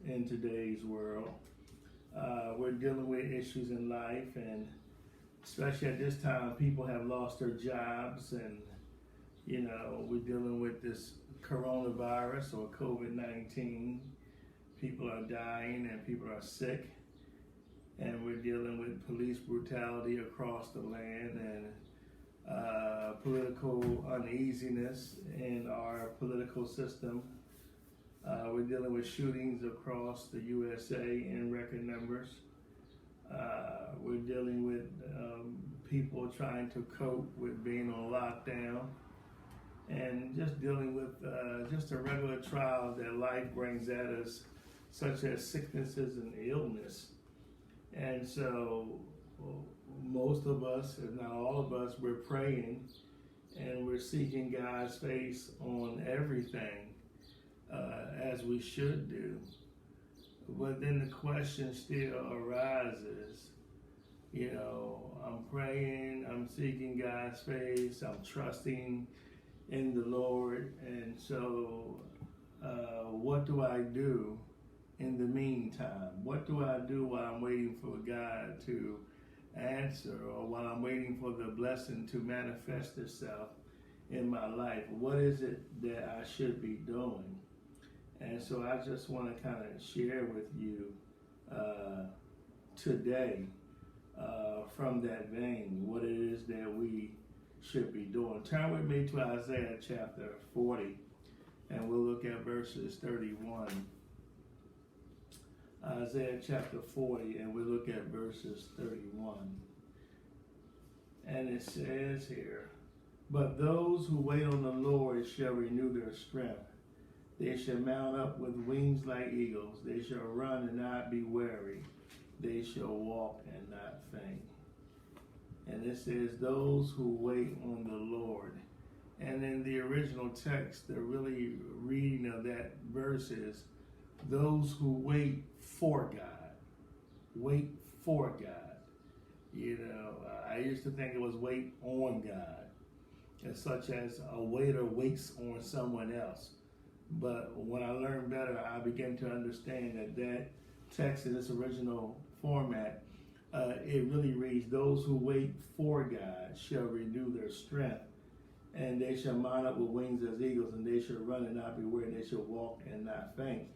in today's world. We're dealing with issues in life, and especially at this time, people have lost their jobs, and we're dealing with this coronavirus or COVID-19. People are dying and people are sick, and we're dealing with police brutality across the land and political uneasiness in our political system. We're dealing with shootings across the USA in record numbers. We're dealing with people trying to cope with being on lockdown, and just dealing with just a regular trial that life brings at us, such as sicknesses and illness. And so most of us, if not all of us, we're praying and we're seeking God's face on everything, as we should do. But then the question still arises, I'm praying, I'm seeking God's face, I'm trusting in the Lord, and so what do I do in the meantime? What do I do while I'm waiting for God to answer, or while I'm waiting for the blessing to manifest itself in my life? What is it that I should be doing? And so I just want to kind of share with you today, from that vein, what it is that we should be doing. Turn with me to Isaiah chapter 40, and we'll look at verses 31. Isaiah chapter 40, and we'll look at verses 31. And it says here, "But those who wait on the Lord shall renew their strength. They shall mount up with wings like eagles. They shall run and not be weary. They shall walk and not faint." And it says, those who wait on the Lord. And in the original text, the really reading of that verse is, those who wait for God. Wait for God. I used to think it was wait on God, as such as a waiter waits on someone else. But when I learned better, I began to understand that text in its original format, it really reads, those who wait for God shall renew their strength, and they shall mount up with wings as eagles, and they shall run and not be weary, and they shall walk and not faint.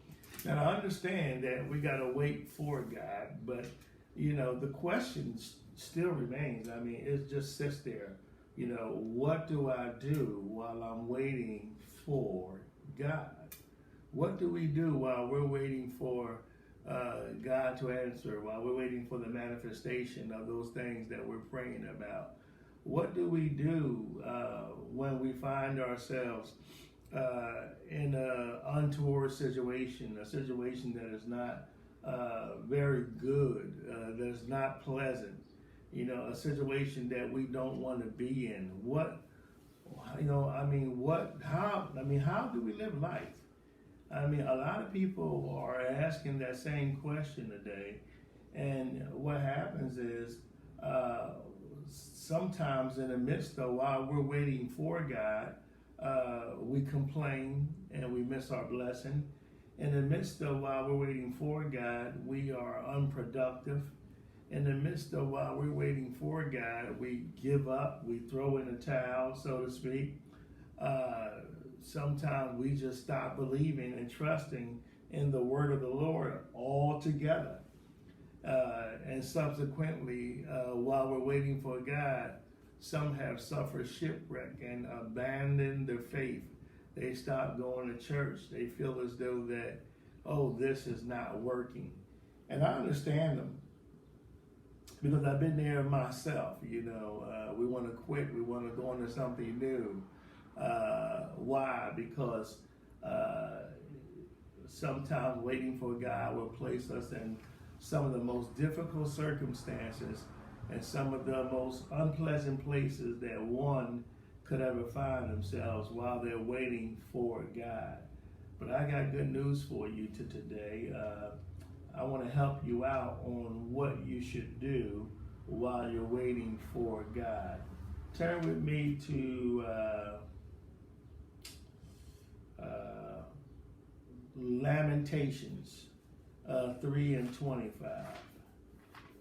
Now, I understand that we got to wait for God, but, the question still remains. I mean, it just sits there. What do I do while I'm waiting for God? What do we do while we're waiting for God to answer, while we're waiting for the manifestation of those things that we're praying about? What do we do when we find ourselves in an untoward situation, a situation that is not very good, that is not pleasant, a situation that we don't want to be in? How do we live life? A lot of people are asking that same question today, and what happens is sometimes in the midst of while we're waiting for God, we complain and we miss our blessing. In the midst of while we're waiting for God, we are unproductive. In the midst of while we're waiting for God, we give up, we throw in a towel, so to speak. Sometimes we just stop believing and trusting in the word of the Lord altogether. And subsequently, while we're waiting for God, some have suffered shipwreck and abandoned their faith. They stop going to church. They feel as though that, this is not working. And I understand them, because I've been there myself. We want to quit. We want to go into something new. Why? Because sometimes waiting for God will place us in some of the most difficult circumstances and some of the most unpleasant places that one could ever find themselves while they're waiting for God. But I got good news for you today. I want to help you out on what you should do while you're waiting for God. Turn with me to Lamentations 3 and 25.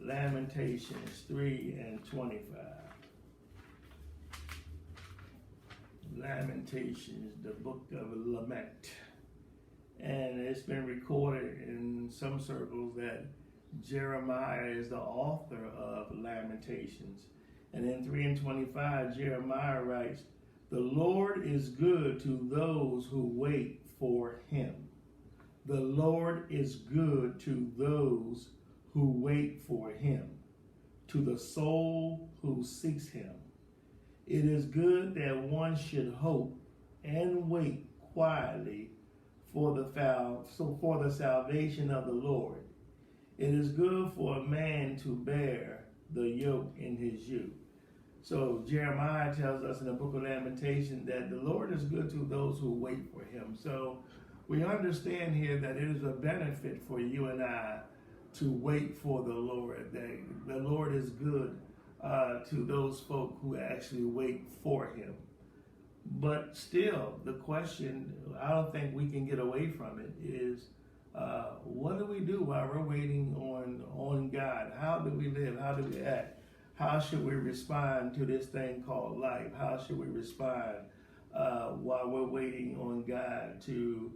Lamentations 3 and 25. Lamentations, the book of lament. And it's been recorded in some circles that Jeremiah is the author of Lamentations. And in 3 and 25, Jeremiah writes, "The Lord is good to those who wait for him." The Lord is good to those who wait for him, to the soul who seeks him. It is good that one should hope and wait quietly for the salvation of the Lord. It is good for a man to bear the yoke in his youth. So Jeremiah tells us in the book of Lamentations that the Lord is good to those who wait for him. So we understand here that it is a benefit for you and I to wait for the Lord. That the Lord is good to those folk who actually wait for him. But still, the question, I don't think we can get away from it, is what do we do while we're waiting on God? How do we live? How do we act? How should we respond to this thing called life? How should we respond while we're waiting on God to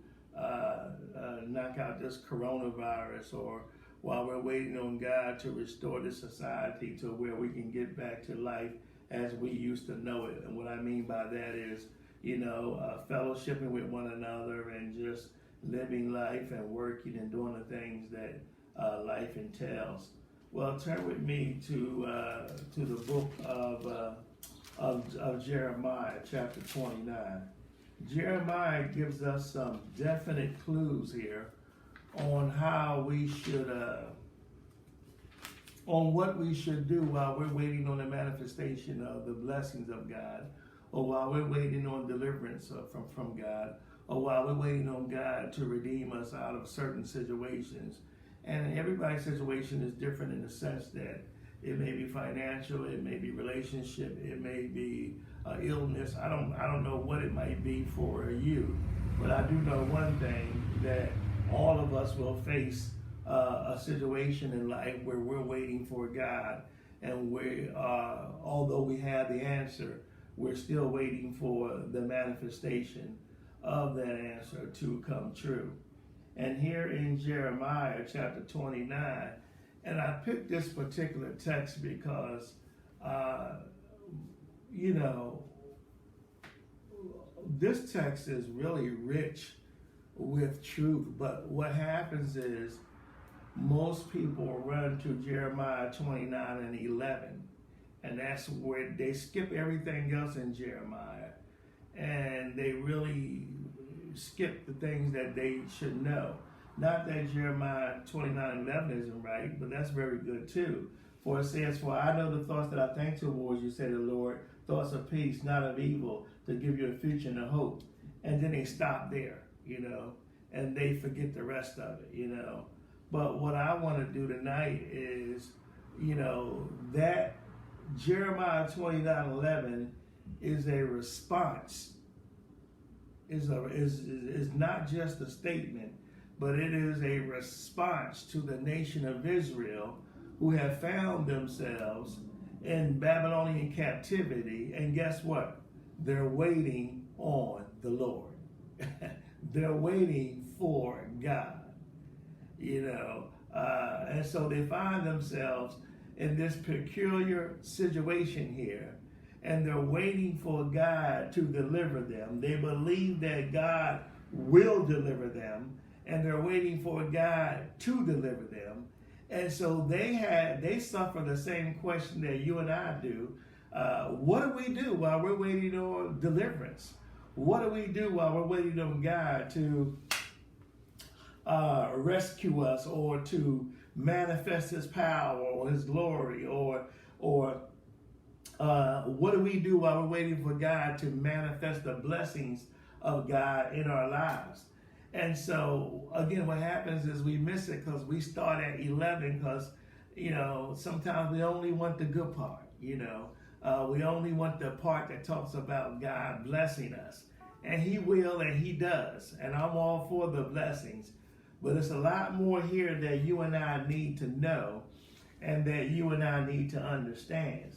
knock out this coronavirus, or while we're waiting on God to restore the society to where we can get back to life as we used to know it? And what I mean by that is, fellowshipping with one another and just living life and working and doing the things that life entails. Well, turn with me to the book of Jeremiah, chapter 29. Jeremiah gives us some definite clues here on how we should, on what we should do while we're waiting on the manifestation of the blessings of God, or while we're waiting on deliverance from God, or while we're waiting on God to redeem us out of certain situations. And everybody's situation is different in the sense that it may be financial, it may be relationship, it may be illness. I don't know what it might be for you, but I do know one thing, that all of us will face a situation in life where we're waiting for God, and although we have the answer, we're still waiting for the manifestation of that answer to come true. And here in Jeremiah chapter 29, and I picked this particular text because, this text is really rich with truth. But what happens is most people run to Jeremiah 29 and 11. And that's where they skip everything else in Jeremiah. And they really skip the things that they should know. Not that Jeremiah 29:11 isn't right, but that's very good too. For it says, "For I know the thoughts that I think towards you, say the Lord, thoughts of peace, not of evil, to give you a future and a hope." And then they stop there, and they forget the rest of it, But what I want to do tonight is, that Jeremiah 29:11 is a response. Is not just a statement, but it is a response to the nation of Israel, who have found themselves in Babylonian captivity. And guess what? They're waiting on the Lord. They're waiting for God, and so they find themselves in this peculiar situation here, and they're waiting for God to deliver them. They believe that God will deliver them, and they're waiting for God to deliver them. And so they suffer the same question that you and I do. What do we do while we're waiting on deliverance? What do we do while we're waiting on God to rescue us, or to manifest his power or his glory, or what do we do while we're waiting for God to manifest the blessings of God in our lives? And so, again, what happens is we miss it because we start at 11 because, sometimes we only want the good part, we only want the part that talks about God blessing us. And he will, and he does. And I'm all for the blessings. But it's a lot more here that you and I need to know and that you and I need to understand.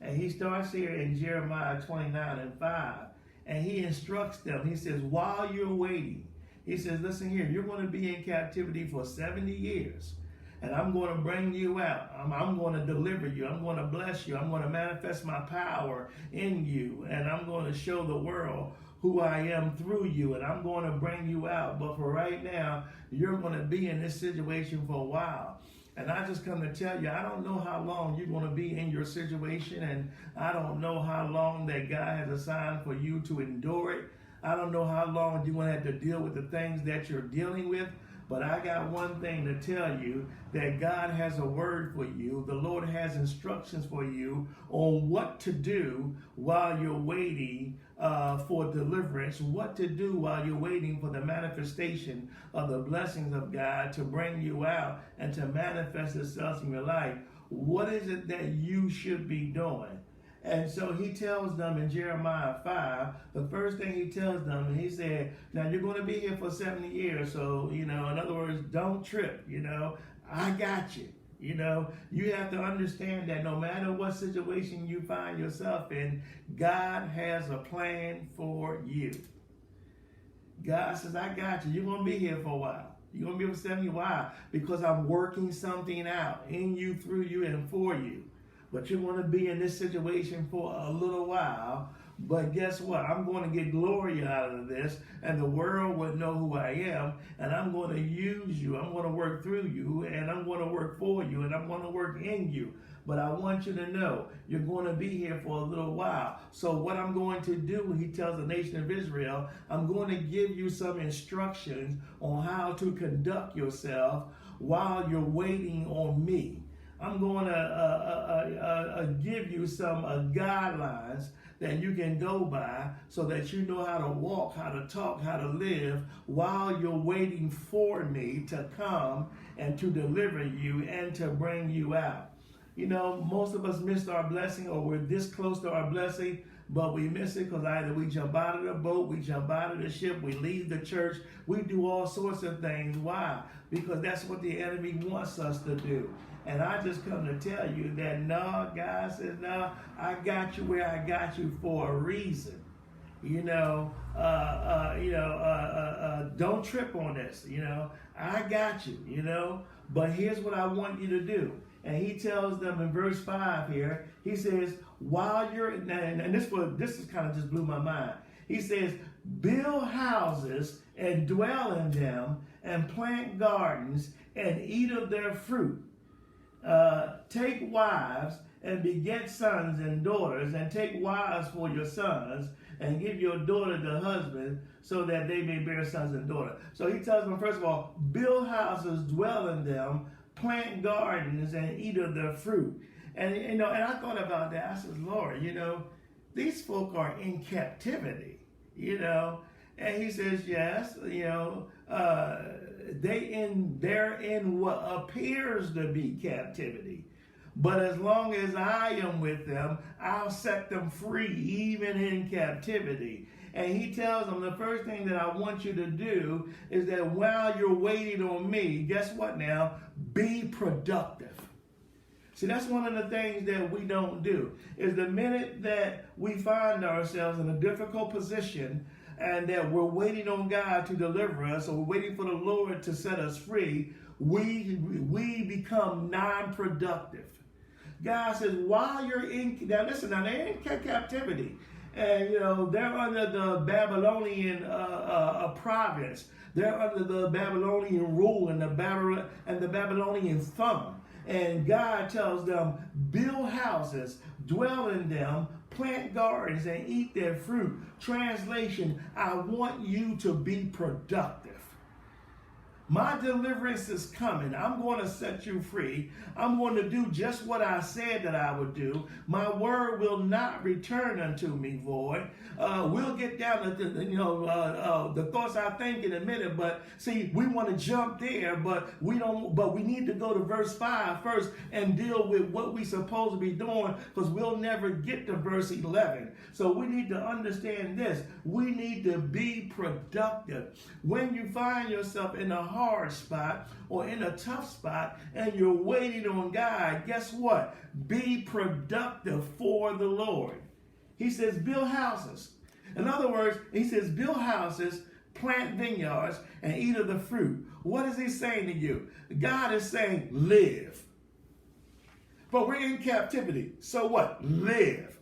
And he starts here in Jeremiah 29:5, and he instructs them. He says, while you're waiting, he says, listen here, you're going to be in captivity for 70 years. And I'm going to bring you out. I'm going to deliver you. I'm going to bless you. I'm going to manifest my power in you. And I'm going to show the world who I am through you. And I'm going to bring you out. But for right now, you're going to be in this situation for a while. And I just come to tell you, I don't know how long you're going to be in your situation. And I don't know how long that God has assigned for you to endure it. I don't know how long you're going to have to deal with the things that you're dealing with. But I got one thing to tell you, that God has a word for you. The Lord has instructions for you on what to do while you're waiting for deliverance, what to do while you're waiting for the manifestation of the blessings of God to bring you out and to manifest itself in your life. What is it that you should be doing? And so he tells them in Jeremiah 5, the first thing he tells them, and he said, now you're going to be here for 70 years. So, in other words, don't trip, I got you. You have to understand that no matter what situation you find yourself in, God has a plan for you. God says, I got you. You're going to be here for a while. You're going to be here for 70 years. Why? Because I'm working something out in you, through you, and for you. But you're going to be in this situation for a little while. But guess what? I'm going to get glory out of this, and the world will know who I am, and I'm going to use you. I'm going to work through you, and I'm going to work for you, and I'm going to work in you. But I want you to know, you're going to be here for a little while. So what I'm going to do, he tells the nation of Israel, I'm going to give you some instructions on how to conduct yourself while you're waiting on me. I'm going to give you some guidelines that you can go by so that you know how to walk, how to talk, how to live while you're waiting for me to come and to deliver you and to bring you out. Most of us missed our blessing, or we're this close to our blessing, but we miss it because either we jump out of the boat, we jump out of the ship, we leave the church, we do all sorts of things. Why? Because that's what the enemy wants us to do. And I just come to tell you that no, God says, no, I got you where I got you for a reason. Don't trip on this. I got you. But here's what I want you to do. And he tells them in verse 5 here, he says, while you're, and this is kind of just blew my mind. He says, build houses and dwell in them and plant gardens and eat of their fruit. Take wives and beget sons and daughters, and take wives for your sons, and give your daughter to husband, so that they may bear sons and daughters. So he tells them, first of all, build houses, dwell in them, plant gardens, and eat of their fruit. And and I thought about that. I said, Lord, these folk are in captivity, And he says, yes, they're in what appears to be captivity. But as long as I am with them, I'll set them free, even in captivity. And he tells them, the first thing that I want you to do is that while you're waiting on me, guess what now? Be productive. See, that's one of the things that we don't do, is the minute that we find ourselves in a difficult position and that we're waiting on God to deliver us, or we're waiting for the Lord to set us free, we become non-productive. God says, while you're in, now listen, they're in captivity. And, they're under the Babylonian province. They're under the Babylonian rule and the Babylonian thumb. And God tells them, build houses, dwell in them, plant gardens, and eat their fruit. Translation, I want you to be productive. My deliverance is coming. I'm going to set you free. I'm going to do just what I said that I would do. My word will not return unto me void. We'll get down to the thoughts I think in a minute. But see, we want to jump there, but we don't. But we need to go to verse 5 first and deal with what we're supposed to be doing, because we'll never get to verse 11. So we need to understand this. We need to be productive. When you find yourself in a hard hard spot or in a tough spot and you're waiting on God, guess what? Be productive for the Lord. He says, build houses. In other words, he says, build houses, plant vineyards, and eat of the fruit. What is he saying to you? God is saying, live. But we're in captivity. So what? Live.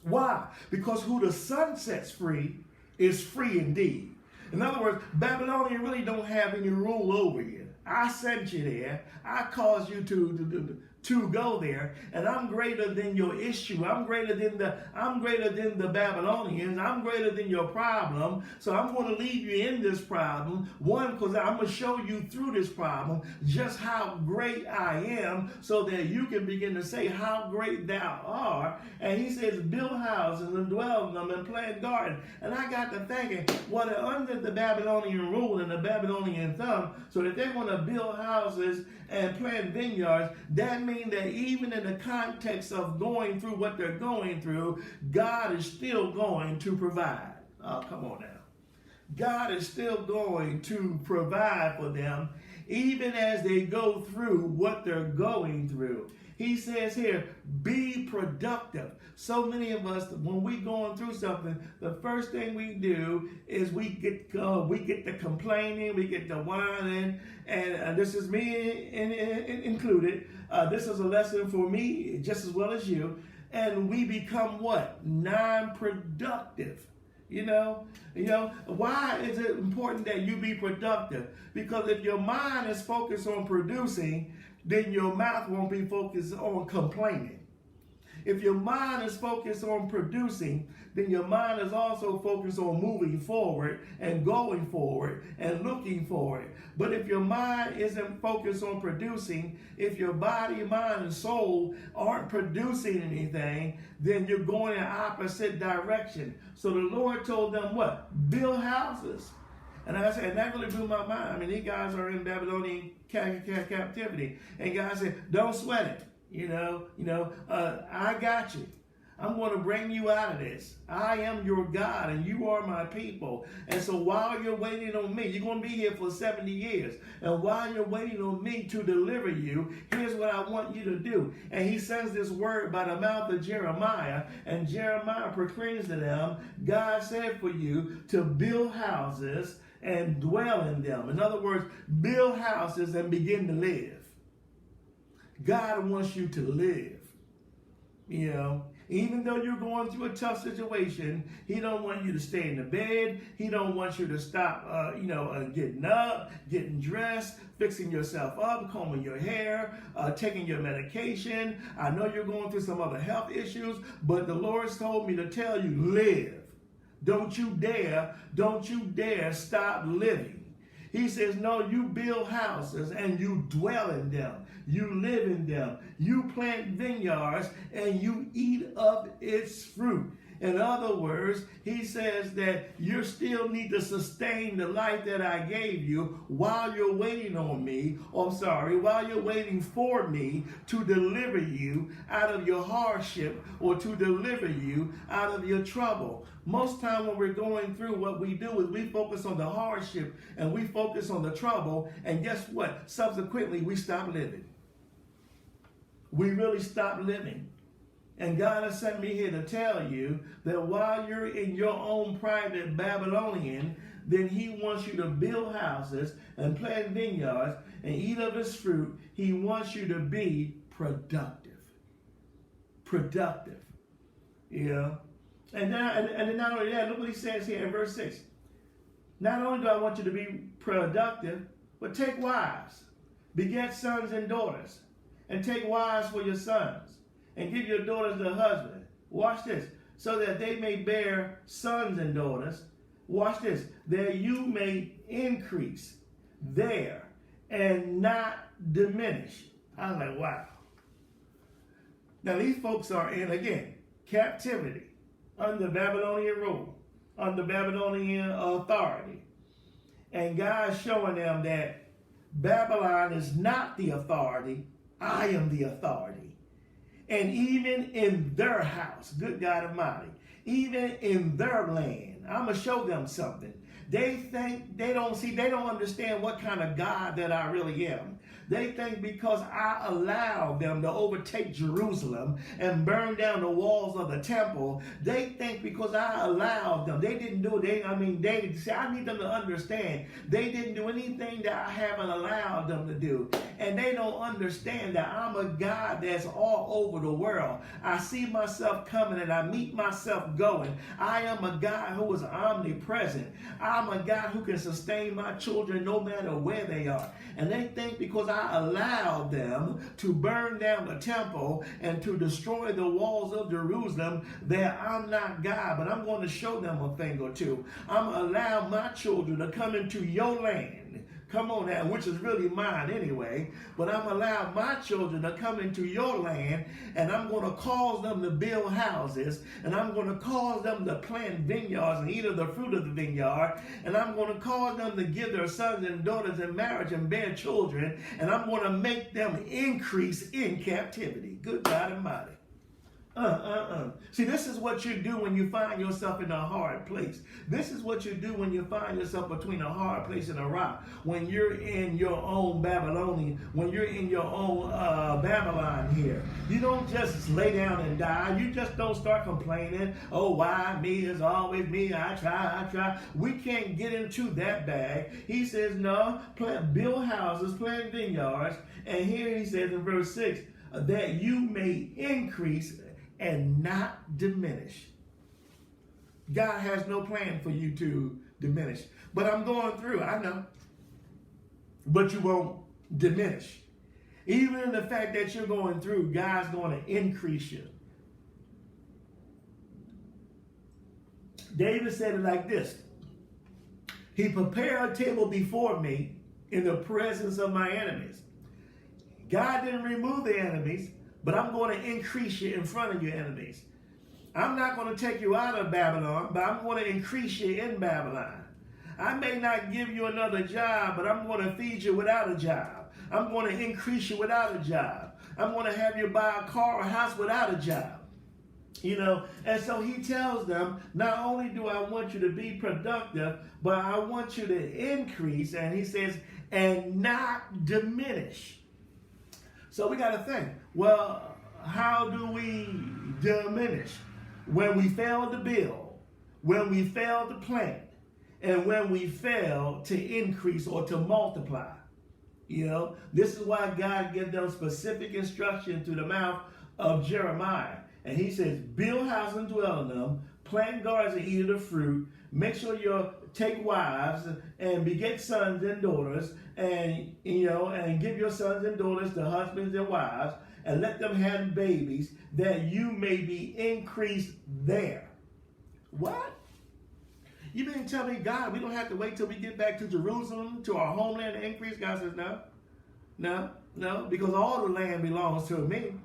Why? Because who the Son sets free is free indeed. In other words, Babylonians really don't have any rule over you. I sent you there. I caused you to go there, and I'm greater than your issue. I'm greater than the Babylonians. I'm greater than your problem. So I'm going to leave you in this problem. One, because I'm going to show you through this problem just how great I am, so that you can begin to say how great thou art. And he says, build houses and dwell in them and plant gardens. And I got to thinking, well, they're under the Babylonian rule and the Babylonian thumb, so that they're going to build houses and plant vineyards. That means that even in the context of going through what they're going through, God is still going to provide. Oh, come on now. God is still going to provide for them, even as they go through what they're going through. He says here, be productive. So many of us, when we're going through something, the first thing we do is we get to complaining, we get to whining, and this is me included. This is a lesson for me just as well as you. And we become what? Non-productive. You know, why is it important that you be productive? Because if your mind is focused on producing, then your mouth won't be focused on complaining. If your mind is focused on producing, then your mind is also focused on moving forward and going forward and looking forward. But if your mind isn't focused on producing, if your body, mind, and soul aren't producing anything, then you're going in opposite direction. So the Lord told them what? Build houses. And I said, and that really blew my mind. I mean, these guys are in Babylonian captivity. And God said, don't sweat it. I got you. I'm going to bring you out of this. I am your God and you are my people. And so while you're waiting on me, you're going to be here for 70 years. And while you're waiting on me to deliver you, here's what I want you to do. And he sends this word by the mouth of Jeremiah. And Jeremiah proclaims to them, God said for you to build houses and dwell in them. In other words, build houses and begin to live. God wants you to live. Even though you're going through a tough situation, he don't want you to stay in the bed. He don't want you to stop, getting up, getting dressed, fixing yourself up, combing your hair, taking your medication. I know you're going through some other health issues, but the Lord's told me to tell you, live. Don't you dare stop living. He says, no, you build houses and you dwell in them. You live in them. You plant vineyards and you eat of its fruit. In other words, he says that you still need to sustain the life that I gave you while you're waiting on me, while you're waiting for me to deliver you out of your hardship or to deliver you out of your trouble. Most time when we're going through, what we do is we focus on the hardship and we focus on the trouble, and guess what? Subsequently, we stop living. We really stop living. And God has sent me here to tell you that while you're in your own private Babylonian, then he wants you to build houses and plant vineyards and eat of his fruit. He wants you to be productive. Productive. And then not only that, look what he says here in verse 6. Not only do I want you to be productive, but take wives, beget sons and daughters, and take wives for your sons, and give your daughters to husband. Watch this. So that they may bear sons and daughters. Watch this. That you may increase there and not diminish. I was like, wow. Now these folks are in, again, captivity, under Babylonian rule, under Babylonian authority. And God's showing them that Babylon is not the authority. I am the authority. And even in their house, good God Almighty, even in their land, I'm going to show them something, They think they don't understand what kind of God that I really am. They think because I allowed them to overtake Jerusalem and burn down the walls of the temple, they think because I allowed them, they didn't do it. I need them to understand they didn't do anything that I haven't allowed them to do. And they don't understand that I'm a God that's all over the world. I see myself coming and I meet myself going. I am a God who is omnipresent. I'm a God who can sustain my children no matter where they are. And they think because I allowed them to burn down the temple and to destroy the walls of Jerusalem that I'm not God. But I'm going to show them a thing or two. I'm going to allow my children to come into your land. Come on now, which is really mine anyway. But I'm allowing my children to come into your land, and I'm going to cause them to build houses, and I'm going to cause them to plant vineyards and eat of the fruit of the vineyard, and I'm going to cause them to give their sons and daughters in marriage and bear children, and I'm going to make them increase in captivity. Good God Almighty. See, this is what you do when you find yourself in a hard place. This is what you do when you find yourself between a hard place and a rock. When you're in your own Babylonian, when you're in your own Babylon here. You don't just lay down and die. You just don't start complaining. Oh, why me? It's always me. I try. We can't get into that bag. He says, no, build houses, plant vineyards. And here he says in verse 6, that you may increase and not diminish. God has no plan for you to diminish. But I'm going through, I know. But you won't diminish. Even in the fact that you're going through, God's going to increase you. David said it like this. He prepared a table before me in the presence of my enemies. God didn't remove the enemies, but I'm going to increase you in front of your enemies. I'm not going to take you out of Babylon, but I'm going to increase you in Babylon. I may not give you another job, but I'm going to feed you without a job. I'm going to increase you without a job. I'm going to have you buy a car or house without a job. You know, and so he tells them, not only do I want you to be productive, but I want you to increase, and he says, and not diminish. So we got to think, well, how do we diminish? When we fail to build, when we fail to plant, and when we fail to increase or to multiply. You know, this is why God gives them specific instruction through the mouth of Jeremiah. And he says, build houses and dwell in them, plant gardens and eat of the fruit, make sure you take wives and beget sons and daughters, and and give your sons and daughters to husbands and wives, and let them have babies, that you may be increased there. What? You mean to tell me, God, we don't have to wait till we get back to Jerusalem, to our homeland, to increase? God says, no, because all the land belongs to me.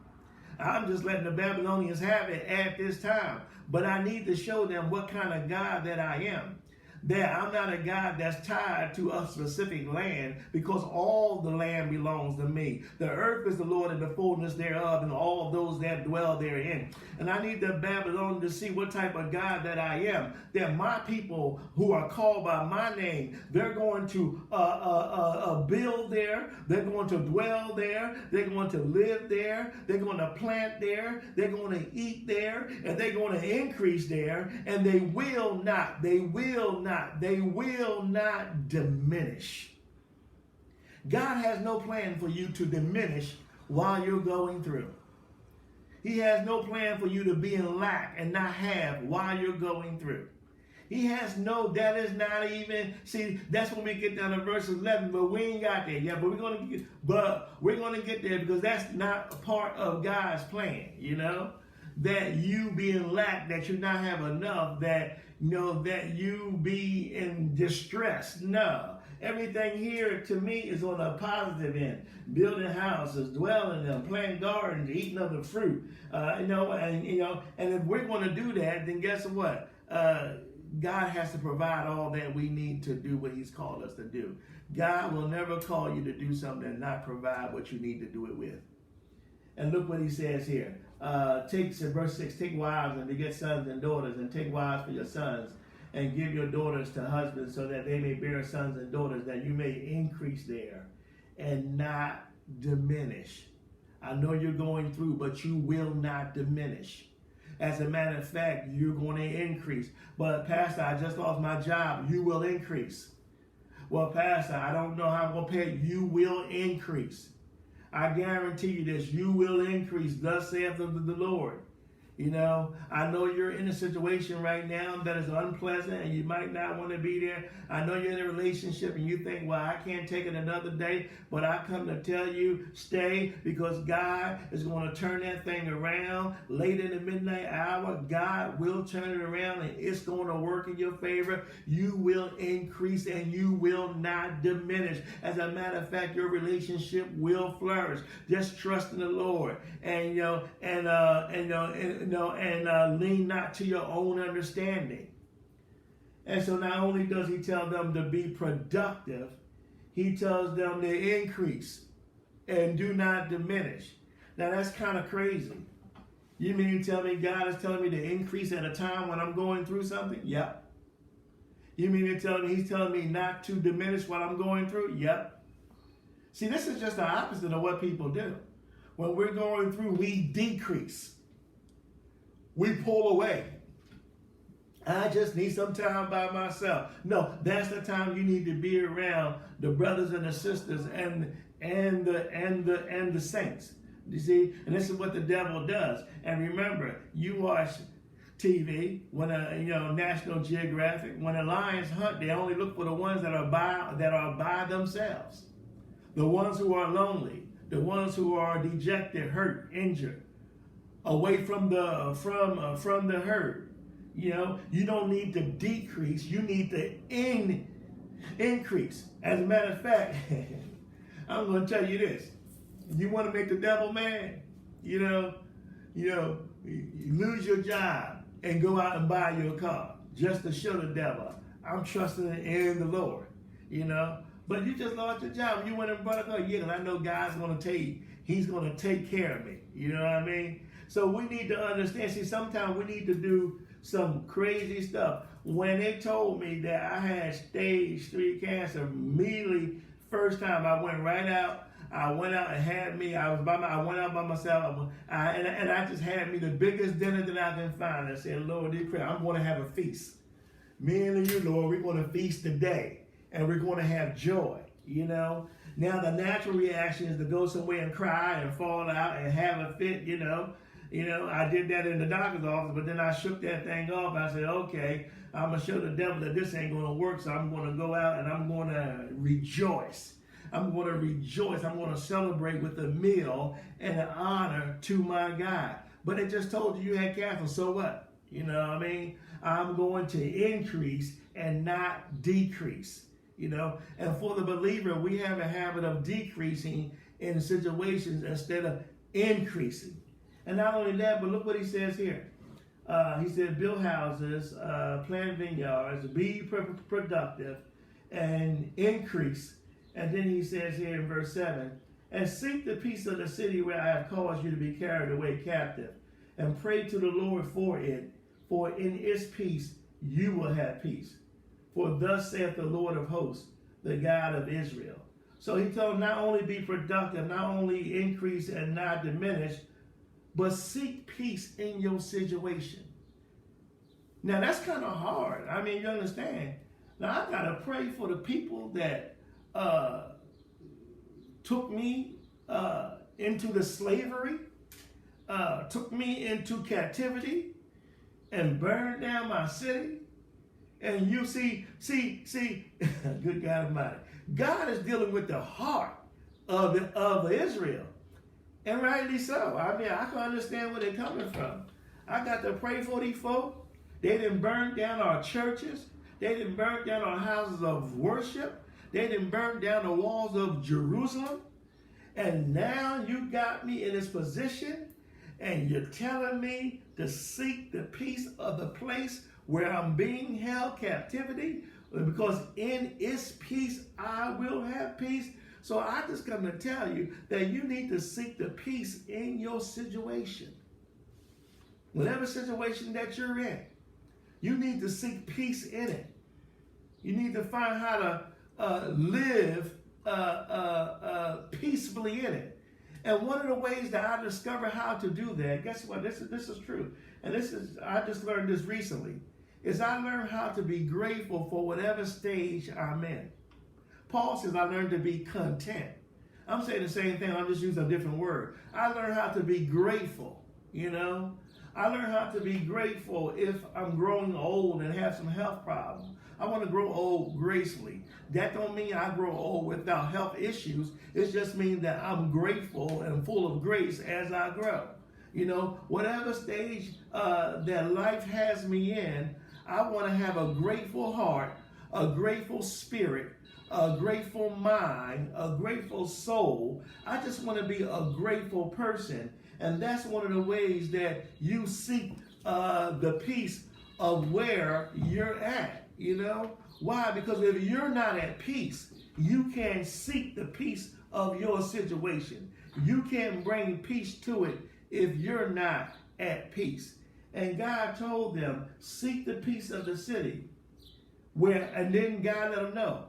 I'm just letting the Babylonians have it at this time. But I need to show them what kind of God that I am. That I'm not a God that's tied to a specific land, because all the land belongs to me. The earth is the Lord and the fullness thereof, and all of those that dwell therein. And I need the Babylonians to see what type of God that I am. That my people who are called by my name, they're going to build there. They're going to dwell there. They're going to live there. They're going to plant there. They're going to eat there. And they're going to increase there. And they will not diminish. God has no plan for you to diminish while you're going through. He has no plan for you to be in lack and not have while you're going through. He has no, that is not even, see, that's when we get down to verse 11, but we ain't got there yet, but we're going to get there, because that's not a part of God's plan, that you be in lack, that you not have enough, that you be in distress. No. Everything here to me is on a positive end. Building houses, dwelling in them, planting gardens, eating of the fruit. And if we're going to do that, then guess what? God has to provide all that we need to do what he's called us to do. God will never call you to do something and not provide what you need to do it with. And look what he says here. Verse 6, take wives and beget sons and daughters, and take wives for your sons, and give your daughters to husbands so that they may bear sons and daughters, that you may increase there and not diminish. I know you're going through, but you will not diminish. As a matter of fact, you're going to increase. But Pastor, I just lost my job. You will increase. Well, Pastor, I don't know how I'm going to pay it. You will increase. I guarantee you this. You will increase. Thus saith the Lord. You know, I know you're in a situation right now that is unpleasant and you might not want to be there. I know you're in a relationship and you think, well, I can't take it another day. But I come to tell you, stay, because God is going to turn that thing around. Late in the midnight hour, God will turn it around and it's going to work in your favor. You will increase and you will not diminish. As a matter of fact, your relationship will flourish. Just trust in the Lord and, lean not to your own understanding. And so not only does he tell them to be productive, he tells them to increase and do not diminish. Now that's kind of crazy. You mean to tell me God is telling me to increase at a time when I'm going through something? Yep. You mean to tell me he's telling me not to diminish what I'm going through? Yep. See, this is just the opposite of what people do. When we're going through, we decrease. We pull away. I just need some time by myself. No, that's the time you need to be around the brothers and the sisters and the saints. You see, and this is what the devil does. And remember, you watch TV when National Geographic. When the lions hunt, they only look for the ones that are by themselves, the ones who are lonely, the ones who are dejected, hurt, injured, away from the herd. You know, you don't need to decrease, you need to increase. As a matter of fact, I'm going to tell you this. You want to make the devil mad? You lose your job and go out and buy your car just to show the devil, I'm trusting in the Lord, But you just lost your job. You went and bought a car. Yeah, and I know God's going to he's going to take care of me. You know what I mean? So we need to understand. See, sometimes we need to do some crazy stuff. When they told me that I had stage 3 cancer, immediately, first time I went right out. I went out and had me. I went out by myself, and I just had me the biggest dinner that I can find. I said, Lord, I'm going to have a feast. Me and you, Lord, we're going to feast today, and we're going to have joy. Now the natural reaction is to go somewhere and cry and fall out and have a fit. I did that in the doctor's office, but then I shook that thing off. I said, okay, I'm going to show the devil that this ain't going to work, so I'm going to go out and I'm going to rejoice. I'm going to rejoice. I'm going to celebrate with a meal and an honor to my God. But it just told you had cancer, so what? You know what I mean? I'm going to increase and not decrease. And for the believer, we have a habit of decreasing in situations instead of increasing. And not only that, but look what he says here. He said, build houses, plant vineyards, be productive, and increase. And then he says here in verse 7, and seek the peace of the city where I have caused you to be carried away captive, and pray to the Lord for it, for in its peace you will have peace. For thus saith the Lord of hosts, the God of Israel. So he told him not only be productive, not only increase and not diminish, but seek peace in your situation. Now that's kind of hard. I mean, you understand. Now I got to pray for the people that took me into the slavery, took me into captivity, and burned down my city. And you see, good God Almighty, God is dealing with the heart of Israel. And rightly so. I mean, I can understand where they're coming from. I got to pray for these folk. They didn't burn down our churches. They didn't burn down our houses of worship. They didn't burn down the walls of Jerusalem. And now you got me in this position, and you're telling me to seek the peace of the place where I'm being held captivity, because in its peace I will have peace. So I just come to tell you that you need to seek the peace in your situation. Whatever situation that you're in, You need to seek peace in it. You need to find how to live peacefully in it. And one of the ways that I discovered how to do that, guess what? This is true. And I just learned this recently, is I learned how to be grateful for whatever stage I'm in. Paul says I learned to be content. I'm saying the same thing, I'm just using a different word. I learned how to be grateful, you know. I learned how to be grateful if I'm growing old and have some health problems. I want to grow old gracefully. That don't mean I grow old without health issues. It just means that I'm grateful and full of grace as I grow. You know, whatever stage that life has me in, I want to have a grateful heart, a grateful spirit, a grateful mind, a grateful soul. I just want to be a grateful person. And that's one of the ways that you seek the peace of where you're at. You know? Why? Because if you're not at peace, you can't seek the peace of your situation. You can't bring peace to it if you're not at peace. And God told them, seek the peace of the city. And then God let them know,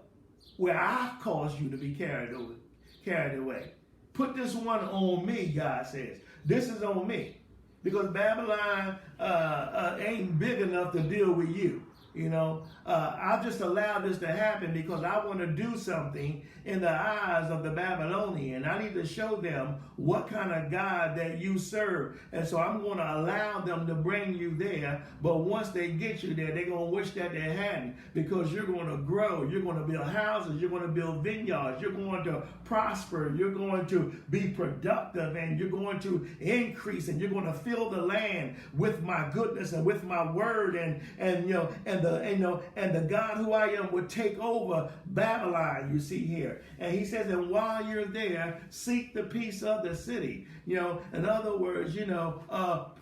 where I've caused you to be carried away. Put this one on me, God says. This is on me. Because Babylon ain't big enough to deal with you. You know, I've just allowed this to happen because I want to do something in the eyes of the Babylonian. I need to show them what kind of God that you serve. And so I'm going to allow them to bring you there. But once they get you there, they're going to wish that they hadn't, because you're going to grow. You're going to build houses. You're going to build vineyards. You're going to prosper. You're going to be productive, and you're going to increase, and you're going to fill the land with my goodness and with my word, and the God who I am would take over Babylon, you see here. And he says, and while you're there, seek the peace of the city. You know, in other words,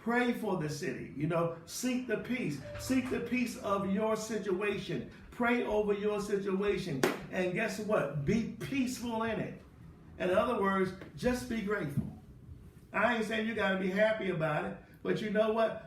pray for the city. You know, seek the peace. Seek the peace of your situation. Pray over your situation. And guess what? Be peaceful in it. In other words, just be grateful. I ain't saying you got to be happy about it, but you know what?